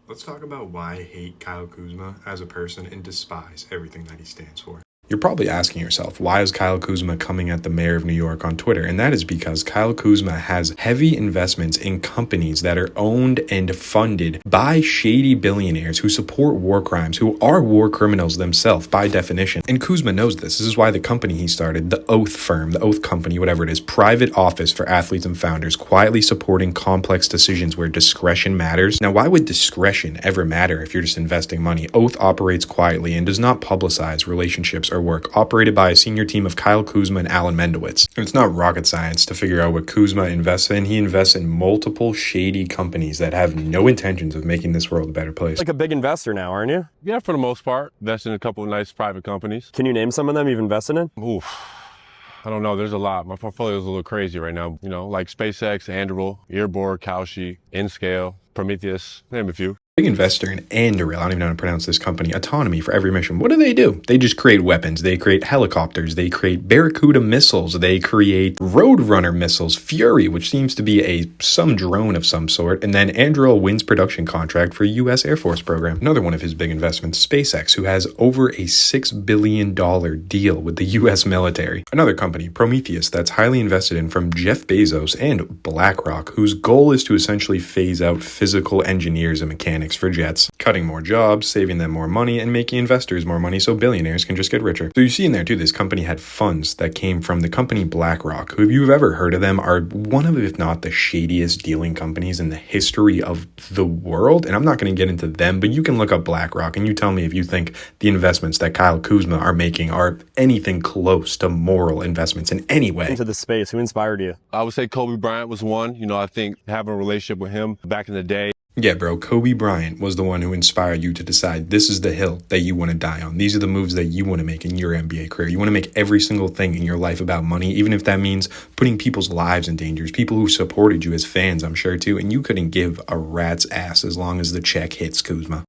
Let's talk about why I hate Kyle Kuzma as a person and despise everything that he stands for. You're probably asking yourself, why is Kyle Kuzma coming at the mayor of New York on Twitter? And that is because Kyle Kuzma has heavy investments in companies that are owned and funded by shady billionaires who support war crimes, who are war criminals themselves by definition. And Kuzma knows this. This is why the company he started, the Oath firm, the Oath company, whatever it is, private office for athletes and founders, quietly supporting complex decisions where discretion matters. Now, why would discretion ever matter if you're just investing money? Oath operates quietly and does not publicize relationships or work, operated by a senior team of Kyle Kuzma and Alan Mendowitz. It's not rocket science to figure out what Kuzma invests in. He invests in multiple shady companies that have no intentions of making this world a better place. Like a big investor now, aren't you? Yeah, for the most part. Invested in a couple of nice private companies. Can you name some of them you've invested in? Oof. I don't know. There's a lot. My portfolio is a little crazy right now. You know, like SpaceX, Anduril, Earborg, Kalshi, InScale, Prometheus, name a few. Big investor in Anduril, I don't even know how to pronounce this company, autonomy for every mission. What do? They just create weapons. They create helicopters. They create Barracuda missiles. They create Roadrunner missiles, Fury, which seems to be some drone of some sort. And then Anduril wins production contract for a U.S. Air Force program. Another one of his big investments, SpaceX, who has over a $6 billion deal with the U.S. military. Another company, Prometheus, that's highly invested in from Jeff Bezos and BlackRock, whose goal is to essentially phase out physical engineers and mechanics for jets, cutting more jobs, saving them more money, and making investors more money so billionaires can just get richer. So you see in there too, this company had funds that came from the company BlackRock, who, if you've ever heard of them, are one of, if not the shadiest dealing companies in the history of the world. And I'm not going to get into them, but you can look up BlackRock and you tell me if you think the investments that Kyle Kuzma are making are anything close to moral investments in any way. Into the space, who inspired you? I would say Kobe Bryant was one. You know, I think having a relationship with him back in the day. Yeah, bro, Kobe Bryant was the one who inspired you to decide this is the hill that you want to die on. These are the moves that you want to make in your NBA career. You want to make every single thing in your life about money, even if that means putting people's lives in danger. People who supported you as fans, I'm sure, too. And you couldn't give a rat's ass as long as the check hits, Kuzma.